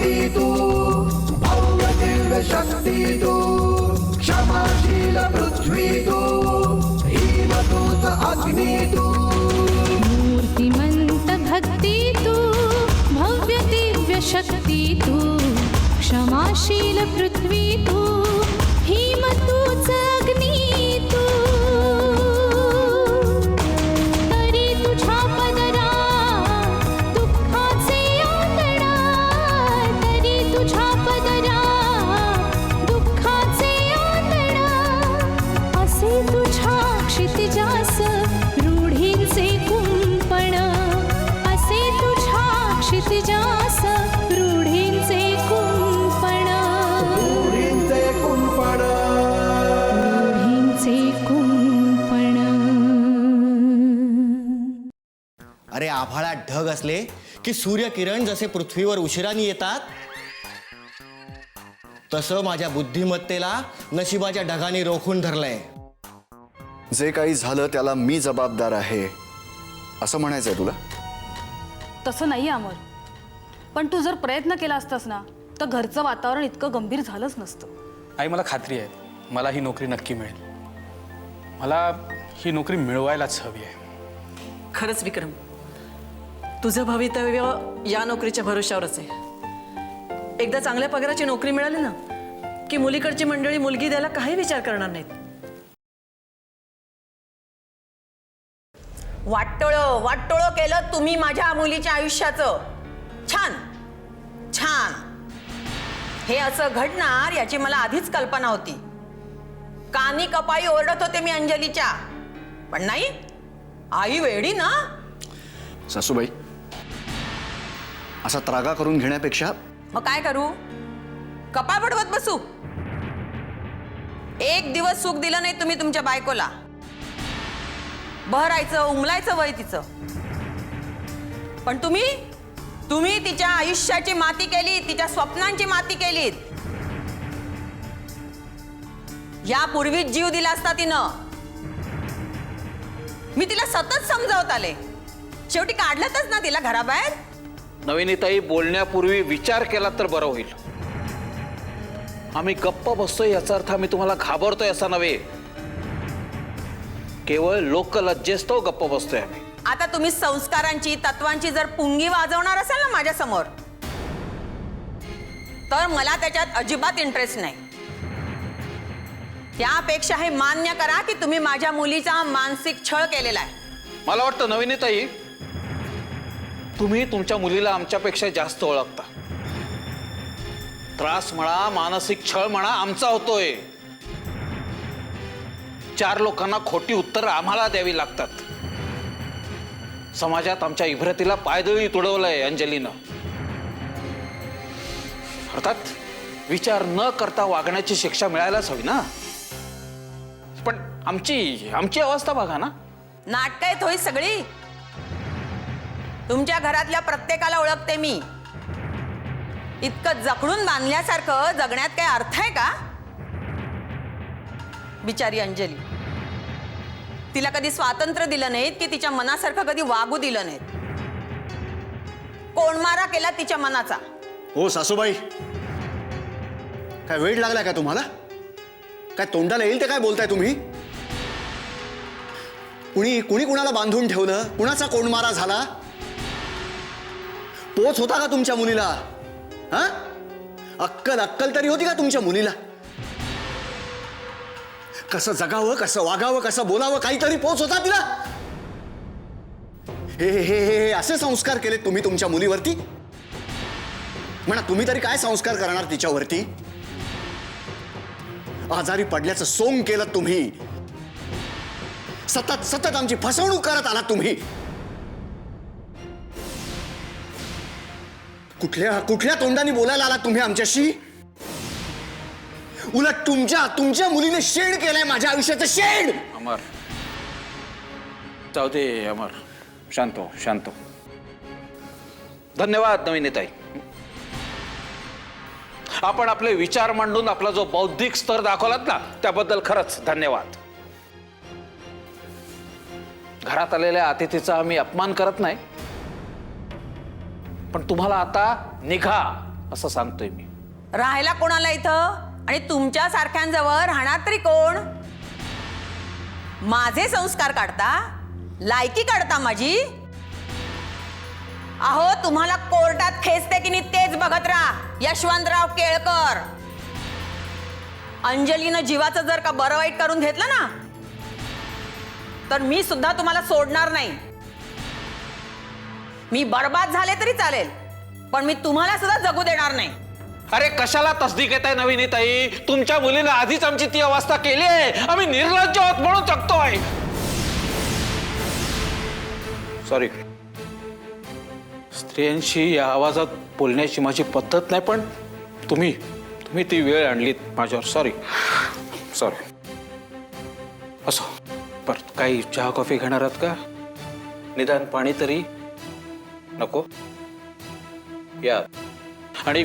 शक्ती तू, भव्य दिव्य शक्ती तू, क्षमाशील पृथ्वी तू, हिमदूत अग्नी तू, मूर्तिमंत भक्ती तू, भव्य दिव्य शक्ती तू, क्षमाशील पृथ्वी तू, हिमतूच अग्नी तू. तरी तुझ्या पदरात दुःखाचे आंधळा, तरी तुझ्या पदरात दुःखाचे आंधळा, असे तुझ्या क्षितिजास रूढींचे कुंपण, असे तुझ्या क्षितिजास रूढींचे कुंपण, रूढींचे कुंपण, रूढींचे कुंपण. अरे आभाळात ढग असले की सूर्यकिरण जसे पृथ्वीवर उशिराने येतात, तसं माझ्या बुद्धिमत्तेला नशिबाच्या ढगाने रोखून धरलंय. जे काही झालं त्याला मी जबाबदार आहे असं म्हणायचंय तुला? तसं नाही अमर, पण तू जर प्रयत्न केला असतास ना तर घरचं वातावरण इतकं गंभीर झालंच नसतं. आई मला खात्री आहे मला ही नोकरी नक्की मिळेल. मला ही नोकरी मिळवायलाच हवी आहे. खरंच विक्रम, तुझं भवितव्य या नोकरीच्या भरोश्यावरच आहे. एकदा चांगल्या पगाराची नोकरी मिळाली ना की मुलीकडची मंडळी मुलगी द्यायला काही विचार करणार नाहीत. वाटोळं वाटोळं केलं तुम्ही माझ्या मुलीच्या आयुष्याचं. छान छान. हे असं घडणार याची मला आधीच कल्पना होती. कानी कपाई ओरडत होते मी अंजलीच्या, पण नाही, आई वेडी ना. सासूबाई, असा त्रागा करून घेण्यापेक्षा मग काय करू? कपाळ बडवत बसू? एक दिवस सुख दिलं नाही तुम्ही तुमच्या बायकोला. बहरायचं उमलायचं वय तिचं, पण तुम्ही तिच्या आयुष्याची माती केली, तिच्या स्वप्नांची माती केलीत. यापूर्वीच जीव दिला असता तिनं. मी तिला सतत समजावत आले, शेवटी काढलंच ना तिला घराबाहेर. नवीनीताई, बोलण्यापूर्वी विचार केला तर बरं होईल. आम्ही गप्प बसतोय याचा अर्थ आम्ही तुम्हाला घाबरतोय असा नव्हे. केवळ लोकलज्जेस्तो गप्प बसतोय आम्ही. आता तुम्ही संस्कारांची तत्वांची जर पुंगी वाजवणार असाल ना माझ्या समोर, तर मला त्याच्यात अजिबात इंटरेस्ट नाही. त्यापेक्षा हे मान्य करा की तुम्ही माझ्या मुलीचा मानसिक छळ केलेला आहे. मला वाटतं नवीनीताई, तुम्ही तुमच्या मुलीला आमच्यापेक्षा जास्त ओळखता. त्रास म्हणा, मानसिक छळ म्हणा, आमचा होतोय. 4 लोकांना खोटी उत्तर आम्हाला द्यावी लागतात. समाजात आमच्या इभ्रतीला पायदळी तुडवलंय अंजलीनं. अर्थात विचार न करता वागण्याची शिक्षा मिळायलाच हवी ना. पण आमची अवस्था बघा ना. नाटक आहेत होई सगळी. तुमच्या घरातल्या प्रत्येकाला ओळखते मी. इतकं जखडून बांधल्यासारखं जगण्यात काही अर्थ आहे का? बिचारी अंजली, तिला कधी स्वातंत्र्य दिलं नाहीत की तिच्या मनासारखं कधी वागू दिलं नाहीत. कोणमारा केला तिच्या मनाचा. हो सासूबाई, काय वेळ लागला का तुम्हाला? काय तोंडाला येईल ते काय बोलताय तुम्ही? कुणी कुणाला बांधून ठेवलं? कुणाचा कोणमारा झाला? पोच होता का तुमच्या मुलीला? हा, अक्कल तरी होती का तुमच्या मुलीला? कसं जगावं, कसं वागावं, कसं बोलावं, काहीतरी पोच होता तिला? हे असे संस्कार केले तुम्ही तुमच्या मुलीवरती? म्हणा, तुम्ही तरी काय संस्कार करणार तिच्यावरती? आजारी पडल्याचं सोंग केलं तुम्ही. सतत आमची फसवणूक करत आलात तुम्ही. कुठल्या तोंडाने बोलायला आलात तुम्ही आमच्याशी? उलट तुमच्या मुलीने शेण केलंय माझ्या आयुष्याचं शेण. अमर, जाऊ दे अमर, शांत हो, शांत हो. धन्यवाद नवीनीताई. आपण आपले विचार मांडून आपला जो बौद्धिक स्तर दाखवलात ना, त्याबद्दल खरंच धन्यवाद. घरात आलेल्या अतिथीचा आम्ही अपमान करत नाही, पण तुम्हाला आता निघा असं सांगतोय मी. राहायला कोणाला इथं आणि तुमच्या सारख्यांजवळ राहणार तरी कोण? माझे संस्कार काढता, लायकी काढता माझी. अहो तुम्हाला कोर्टात खेचते की नाही तेच बघत राहा यशवंतराव केळकर. अंजलीनं जीवाचं जर का बरं वाईट करून घेतलं ना तर मी सुद्धा तुम्हाला सोडणार नाही. मी बर्बाद झाले तरी चालेल पण मी तुम्हाला सुद्धा जगू देणार नाही. अरे कशाला तसदीक येत आहे नवीनीताई? तुमच्या मुलीने आधीच आमची ती अवस्था केली आहे. आम्ही निर्लज्ज आहोत म्हणून जगतोय. सॉरी, स्त्रियांशी या आवाजात बोलण्याची माझी पद्धत नाही, पण तुम्ही ती वेळ आणलीत माझ्यावर. सॉरी. असो, परत काही चहा कॉफी घेणार आहात का? निदान पाणी तरी नको? या आणि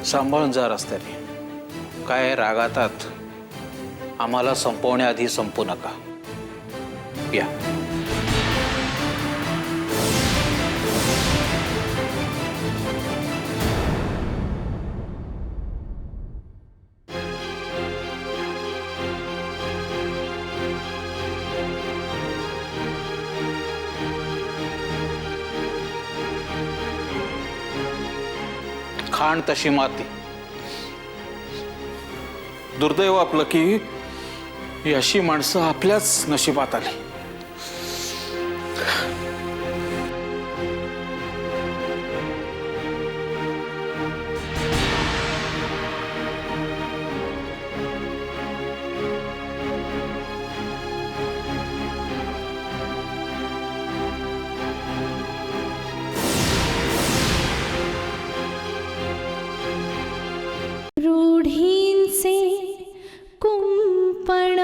सांभाळून जा रस्त्याने. काय रागातात आम्हाला संपवण्याआधी संपू नका. या. खाण तशी माती. दुर्दैव आपलं की ही अशी माणसं आपल्याच नशिबात आली. रूढींचे कुंपण.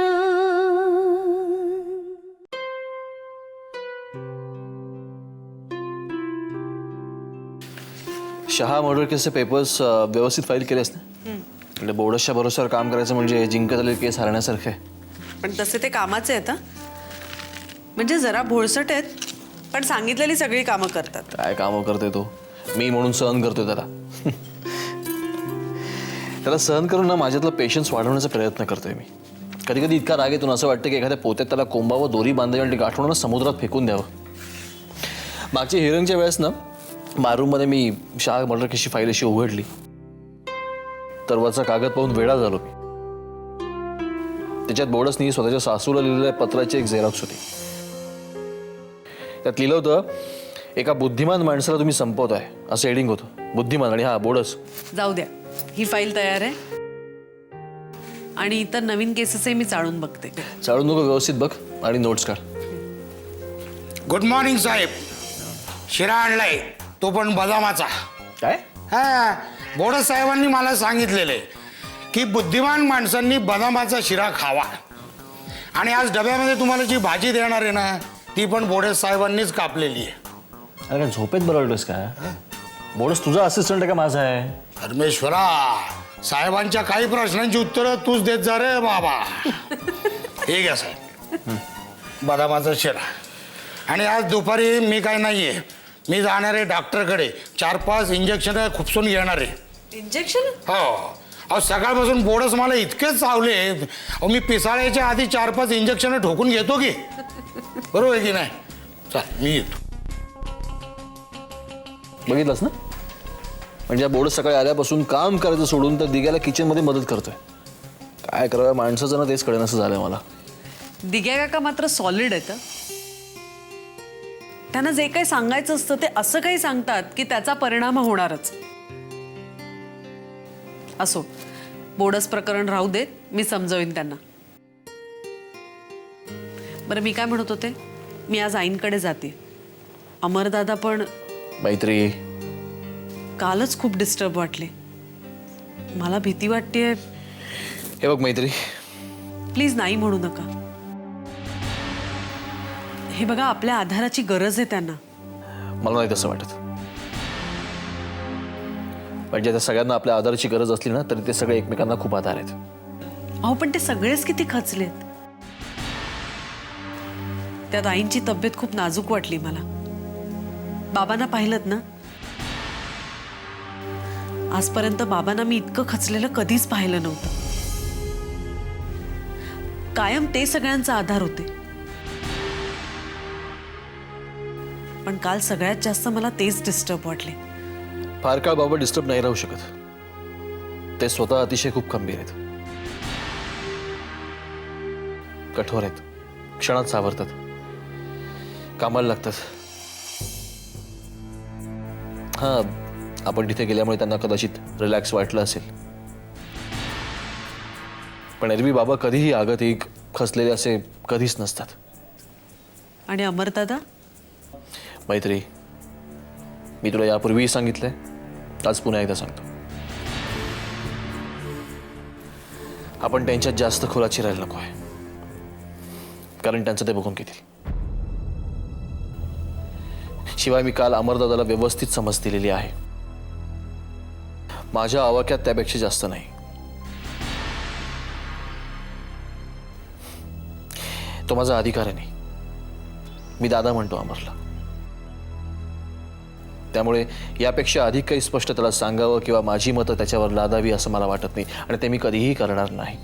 शहा मर्डर केसचे पेपर्स व्यवस्थित फाईल केलेस ना? म्हणजे बोर्डसच्या भरोश्यावर काम करायचं म्हणजे जिंकत आलेली केस हरण्यासारखं आहे. पण तसे ते कामाचे आहेत. म्हणजे जरा भोळसट आहेत पण सांगितलेली सगळी कामं करतात. काय कामं करतोय तो? मी म्हणून सहन करतोय त्याला. त्याला सहन करून ना माझ्यातला पेशन्स वाढवण्याचा प्रयत्न करतोय मी. कधी कधी इतका राग येतो असं वाटतं की एखाद्या पोत्यात त्याला कोंबावं, दोरी बांधावी आणि गाठवून समुद्रात फेकून द्यावं. मागच्या हिअरिंगच्या वेळेस ना बारूममध्ये मी शहा मर्डर केसची फाईल अशी उघडली तर वरचा कागद पाहून वेडा झालो मी. त्याच्यात बोर्डसनी स्वतःच्या सासूला लिहिलेल्या पत्राची एक झेरॉक्स होती. त्यात लिहिलं होतं, एका बुद्धिमान माणसाला तुम्ही संपवताय असं हेडिंग होतं. बुद्धिमान आणि हा बोर्डस. जाऊ द्या, ही फाईल तयार आहे आणि इतर नवीन केसेसही मी चाळून बघते. चाळून नको, व्यवस्थित बघ आणि नोट्स काढ. गुड मॉर्निंग साहेब. शिरा आणलाय, तो पण बदामाचा. काय? हा, बोडस साहेबांनी मला सांगितलेलं आहे की बुद्धिमान माणसांनी बदामाचा शिरा खावा. आणि आज डब्यामध्ये तुम्हाला जी भाजी देणार आहे ना ती पण बोडस साहेबांनीच कापलेली आहे. अरे काय झोपेत बरळतोस का? बोर्डस तुझा असिस्टंट आहे का माझा आहे? परमेश्वरा, साहेबांच्या काही प्रश्नांची उत्तरं तूच देत जा रे बाबा. हे घ्या साहेब, बदामाचा शिरा. आणि आज दुपारी मी काय नाहीये, मी जाणार आहे डॉक्टरकडे. 4-5 इंजेक्शन खुपसून घेणार आहे. इंजेक्शन? हो. अहो सकाळपासून बोर्डस मला इतकेच चावले. अहो मी पिसाळ्याच्या आधी 4-5 इंजेक्शन ठोकून घेतो की. बरोबर आहे की नाही? चल मी येतो. बघितलंस ना, म्हणजे बोर्डस सकाळी आल्यापासून काम करायचं सोडून तर दिग्याला किचनमध्ये मदत करतोय. काय करावं माणसाचं ना तेच कळेन असं झालंय मला. दिग्या काका मात्र सॉलिड आहेत. त्यांना जे काही सांगायचं असतं ते असं काही सांगतात की त्याचा परिणाम होणारच. असो, बोर्डस प्रकरण राहू देत, मी समजावीन त्यांना. बरं मी काय म्हणत होते, मी आज आईंकडे जाते. अमरदादा पण. मैत्री, कालच खूप डिस्टर्ब वाटले मला. भीती वाटतेय. हे बघ मैत्री, प्लीज नाही म्हणू नका. हे बघा, आपल्या आधाराची गरज आहे त्यांना. मला नाही तसं वाटत. म्हणजे त्या सगळ्यांना आपल्या आधाराची गरज असली ना तरी ते सगळे एकमेकांना खूप आधार आहेत. अहो पण ते सगळेच किती खचलेत. त्यात आईंची तब्येत खूप नाजूक वाटली मला. बाबांना पाहिलंत ना? आजपर्यंत बाबांना मी इतकं खचलेलं कधीच पाहिलं नव्हतं. कायम ते सगळ्यांचा आधार होते, पण काल सगळ्यात जास्त मला तेच डिस्टर्ब वाटले. फार काळ बाबा डिस्टर्ब नाही राहू शकत. ते स्वतः अतिशय खूप खंबीर आहेत, कठोर आहेत, क्षणात सावरतात, कामाला लागतात. हा, आपण तिथे गेल्यामुळे त्यांना कदाचित रिलॅक्स वाटलं असेल, पण एरवी बाबा कधीही आगतिक खचलेले असे कधीच नसतात. आणि अमरदादा? मैत्री, मी तुला यापूर्वीही सांगितलंय, आज पुन्हा एकदा सांगतो, आपण त्यांच्यात जास्त खोलात शिरायला नको आहे, कारण त्यांचं ते बघून घेतील. शिवाय मी काल अमरदादाला व्यवस्थित समज दिलेली आहे. माझ्या आवाक्यात त्यापेक्षा जास्त नाही. तो माझा अधिकार आहे. नाही, मी दादा म्हणतो अमरला. त्यामुळे यापेक्षा अधिक काही स्पष्ट त्याला सांगावं किंवा माझी मतं त्याच्यावर लादावी असं मला वाटत नाही, आणि ते मी कधीही करणार नाही.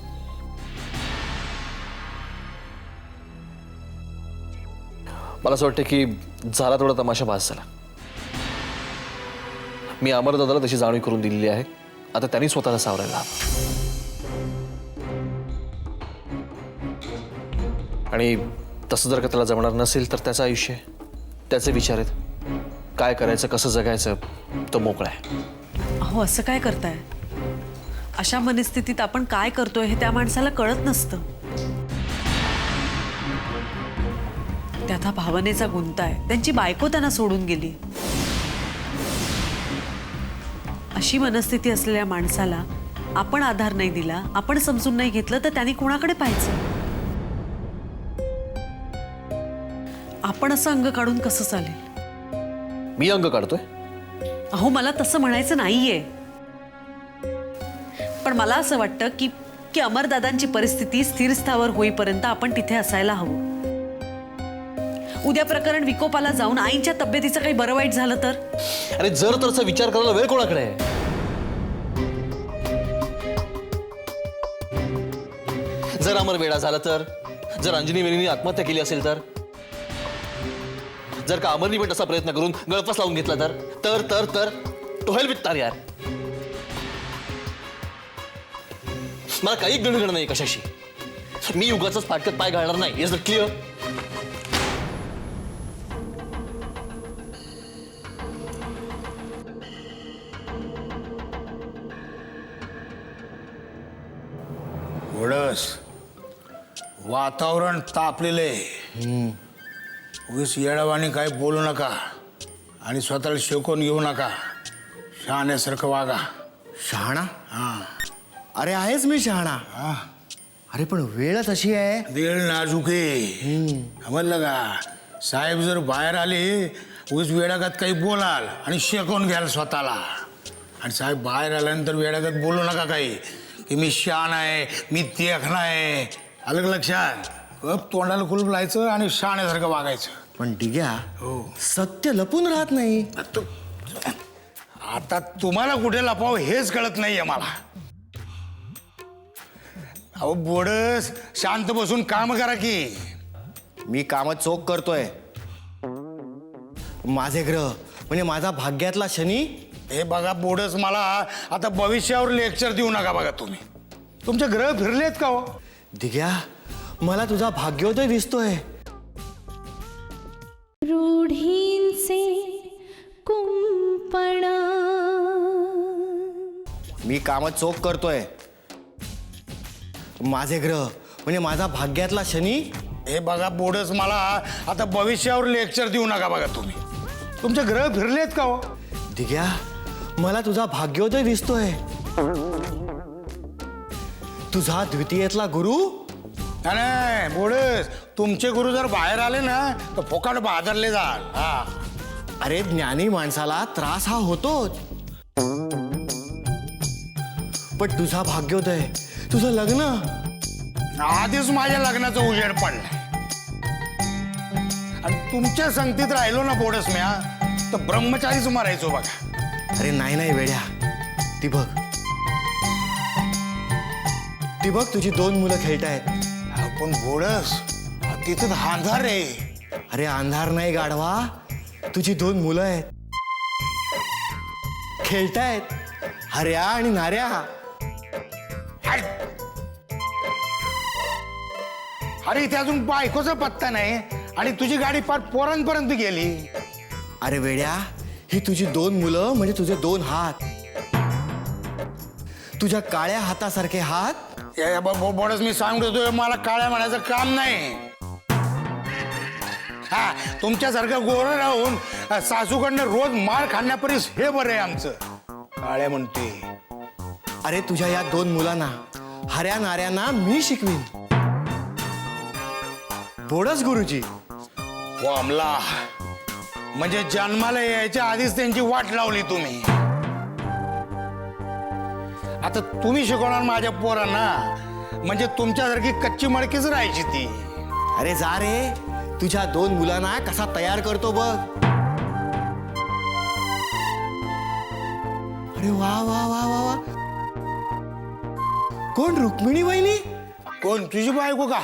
मला असं वाटतं की झाला थोडा तमाशा भास झाला. मी अमरदादाला तशी जाणीव करून दिलेली आहे. आता त्यांनी स्वतःला सावरायला हवं. आणि तसं जर का त्याला जमणार नसेल तर त्याचं आयुष्य आहे, त्याचे विचार आहेत. काय करायचं, कसं जगायचं, तो मोकळा आहे. अहो, असं काय करताय? अशा मनस्थितीत आपण काय करतोय हे त्या माणसाला कळत नसतं. त्यात हा भावनेचा गुंता आहे. त्यांची बायको त्यांना सोडून गेली. अशी मनस्थिती असलेल्या माणसाला आपण आधार नाही दिला, आपण समजून नाही घेतलं तर त्यांनी कोणाकडे पाहायचं? आपण असं अंग काढून कसं चालेल? मी अंग काढतोय? अहो, मला तसं म्हणायचं नाहीये, पण मला असं वाटतं की की अमरदादांची परिस्थिती स्थिरस्थावर होईपर्यंत आपण तिथे असायला हवं. उद्या प्रकरण विकोपाला जाऊन आईंच्या तब्येतीचं काही बरं वाईट झालं तर? अरे, जर तरचा विचार करायला वेळ कोणाकडे आहे? जर अमर वेडा झाला तर, जर अंजनी वेणीने आत्महत्या केली असेल तर, जर का अमरनी पण तसा प्रयत्न करून गळफास लावून घेतला तर तर तर तो हेल विथ तार यार. मला काही गणगण नाही कशाशी. मी उगाच फाटक्यात पाय घालणार नाही. Is it clear? ओढस, वातावरण तापलेलं आहे. उगीच येडावानी काही बोलू नका आणि स्वतःला शेकून घेऊ नका. शहाण्यासारखं वागा. शहाणा? हां. अरे आहेच मी शहाणा. अरे पण वेळच अशी आहे. वेळ नाजुके, समजलं का? साहेब जर बाहेर आले उगीच वेडागत काही बोलाल आणि शेकून घ्याल स्वतःला. आणि साहेब बाहेर आल्यानंतर वेडागत बोलू नका काही की मी शहाणा आहे, मी देखणा आहे. अलग लक्षात. तोंडाला कुलूप लायचं आणि शहाण्यासारखं वागायचं. पण डिग्या, सत्य लपून राहत नाही. आता तुम्हाला कुठे लपाव हेच कळत नाहीये मला. अहो बोडस, शांत बसून काम करा की. मी काम चोख करतोय. माझे ग्रह म्हणजे माझा भाग्यातला शनी. हे बघा बोडस, मला आता भविष्यावर लेक्चर देऊ नका बघा. तुम्ही तुमचे ग्रह फिरलेत का हो? दिग्या, मला तुझा भाग्योदय दिसतोय. रूढींचे कुंपण. मी काम चोख करतोय. माझे ग्रह म्हणजे माझा भाग्यातला शनी. हे बघा बोडस, मला आता भविष्यावर लेक्चर देऊ नका बघा. तुम्ही तुमचे ग्रह फिरलेत का हो? दिग्या, मला तुझा भाग्योदय दिसतोय. तुझा द्वितीयेतला गुरु. नाही बोडस, तुमचे गुरु जर बाहेर आले ना तर फोकाट बाजारले जाल. हा. अरे ज्ञानी माणसाला त्रास हा होतोच. पण तुझा भाग्योदय, तुझं लग्न. आधीच माझ्या लग्नाचं उजेड पडलाय आणि तुमच्या संगतीत राहिलो ना बोडस म्या तर ब्रह्मचारीच मरायचो बघा. अरे नाही नाही वेड्या, ती बघ, ती बघ तुझी 2 मुलं खेळतायत. पण बोडस तिथं अंधार आहे. अरे अंधार नाही गाढवा, तुझी 2 मुलं आहेत, खेळतायत, हऱ्या आणि नाऱ्या. अरे इथे अजून बायकोचा पत्ता नाही आणि तुझी गाडी फार पोरांपर्यंत गेली. अरे वेड्या, ही तुझी 2 मुलं म्हणजे तुझे 2 हात, तुझ्या काळ्या हातासारखे हात. बोडस मी सांगतोय, मला काळ्या म्हणायचं काम नाही. हा, तुमच्यासारखं गोरं राहून सासूकडनं रोज मार खाण्यापरीस हे बरं आहे आमचं. काळ्या म्हणते. अरे तुझ्या या 2 मुलांना, हऱ्या नाऱ्यांना मी शिकवीन. बोडस गुरुजी. हो अमला, म्हणजे जन्माला यायच्या आधीच त्यांची वाट लावली तुम्ही. आता तुम्ही शिकवणार माझ्या पोरांना, म्हणजे तुमच्यासारखी कच्ची मडकीच राहायची ती. अरे जा रे, तुझ्या 2 मुलांना कसा तयार करतो बघ. अरे वा वा वा वा वा. कोण, रुक्मिणी वहिनी? कोण, तुझी बायको का?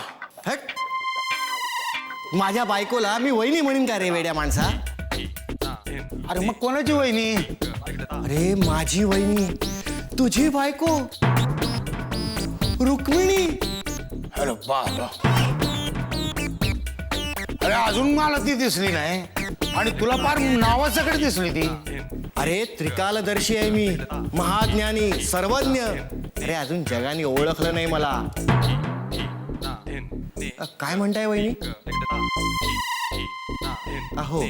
हट, माझ्या बायकोला मी वहिनी म्हणीन का रे वेड्या माणसा? अरे मग कोणाची वहिनी? अरे माझी वहिनी, तुझी बायको रुक्मिणी. अरे बाबा, अरे अजून मला ती दिसली नाही आणि तुला फार नावासकट दिसली ती. अरे त्रिकालदर्शी आहे मी, महाज्ञानी, सर्वज्ञ. अरे अजून जगाने ओळखलं नाही मला. काय म्हणताय वहिनी? अहो,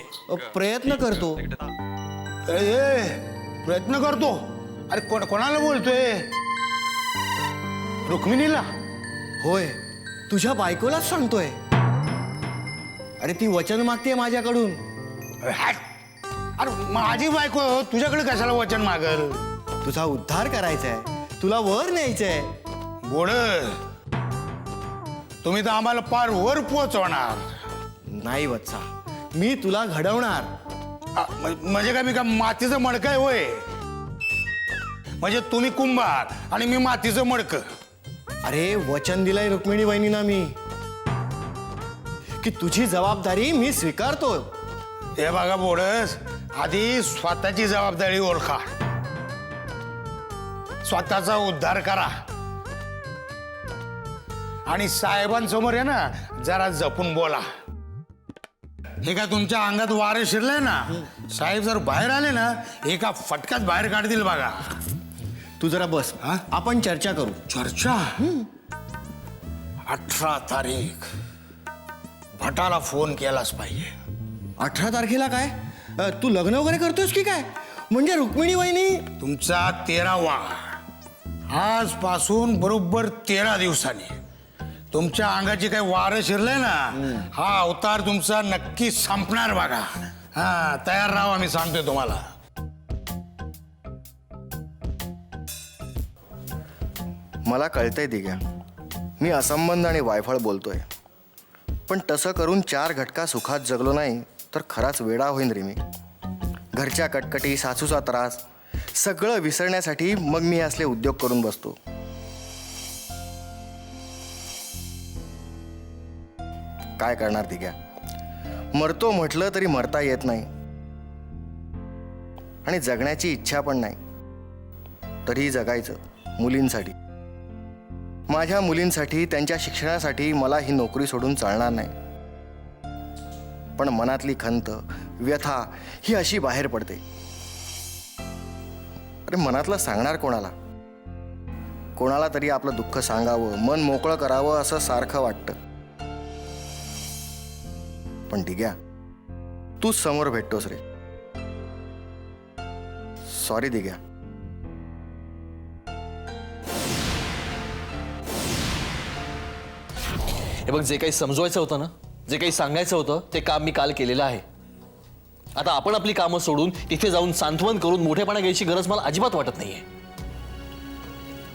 प्रयत्न करतो. अरे प्रयत्न करतो? अरे कोणाला बोलतोय? रुक्मिणीला? होय, तुझ्या बायकोलाच सांगतोय. अरे ती वचन मागते माझ्याकडून. अरे माझी बायको तुझ्याकडे कशाला वचन मागल? तुझा उद्धार करायचा आहे, तुला वर न्यायचंय. गोड, तुम्ही तर आम्हाला पार वर पोचवणार. नाही वत्सा, मी तुला घडवणार. म्हणजे काय, मी का मातीचं मडकं आहे होय? म्हणजे तुम्ही कुंभार आणि मी मातीचं मडकं. अरे वचन दिलंय रुक्मिणी वहिनीना मी, की तुझी जबाबदारी मी स्वीकारतो. हे बघा बोडस, आधी स्वतःची जबाबदारी ओळखा, स्वतःचा उद्धार करा आणि साहेबांसमोर आहे ना जरा जपून बोला. हे काय तुमच्या अंगात वारे शिरलंय ना, साहेब जर बाहेर आले ना एका फटक्यात बाहेर काढतील बघा. तू जरा बस, आपण चर्चा करू. चर्चा? 18 तारीख भटाला फोन केलाच पाहिजे. 18 तारखेला काय? तू लग्न वगैरे करतोस की काय? म्हणजे रुक्मिणी वहिनी? तुमचा 13वा, आजपासून बरोबर 13 दिवसांनी तुमच्या अंगाची काही वारं शिरलंय ना, हा अवतार तुमचा नक्की संपणार बघा. हा, तयार राहा, मी सांगतोय तुम्हाला. मला कळतंय दिग्या, मी असंबंध आणि वायफळ बोलतोय, पण तसं करून 4 घटका सुखात जगलो नाही तर खराच वेडा होईन रे मी. घरच्या कटकटी, सासूचा त्रास सगळं विसरण्यासाठी मग मी असले उद्योग करून बसतो. काय करणार दिग्या, मरतो म्हटलं तरी मरता येत नाही आणि जगण्याची इच्छा पण नाही. तरीही जगायचं मुलींसाठी, माझ्या मुलींसाठी, त्यांच्या शिक्षणासाठी. मला ही नोकरी सोडून चालणार नाही. पण मनातली खंत, व्यथा ही अशी बाहेर पडते. अरे मनातलं सांगणार कोणाला? कोणाला तरी आपलं दुःख सांगावं, मन मोकळं करावं असं सारखं वाटतं. पण दिग्या, तूच समोर भेटतोस रे. सॉरी दिग्या. हे बघ, जे काही समजवायचं होतं ना, जे काही सांगायचं होतं ते काम मी काल केलेलं आहे. आता आपण आपली कामं सोडून तिथे जाऊन सांत्वन करून मोठेपणा घ्यायची गरज मला अजिबात वाटत नाहीये.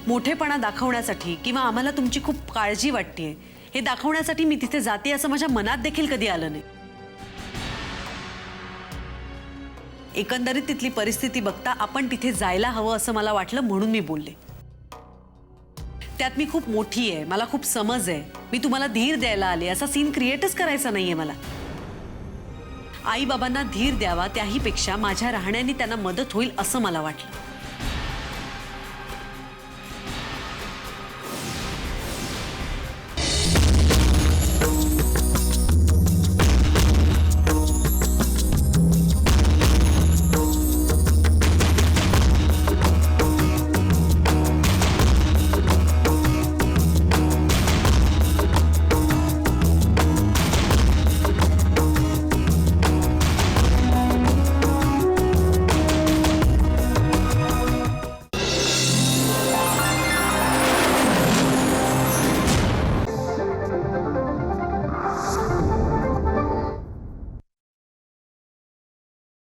मोठेपणा दाखवण्यासाठी किंवा आम्हाला तुमची खूप काळजी वाटतेय हे दाखवण्यासाठी मी तिथे जाते असं माझ्या मनात देखील कधी आलं नाही. एकंदरीत तिथली परिस्थिती बघता आपण तिथे जायला हवं असं मला वाटलं, म्हणून मी बोलले. त्यात मी खूप मोठी आहे, मला खूप समज आहे, मी तुम्हाला धीर द्यायला आले, असा सीन क्रिएटच करायचा नाहीये मला. आई बाबांना धीर द्यावा त्याही पेक्षा माझ्या राहण्याने त्यांना मदत होईल असं मला वाटलं.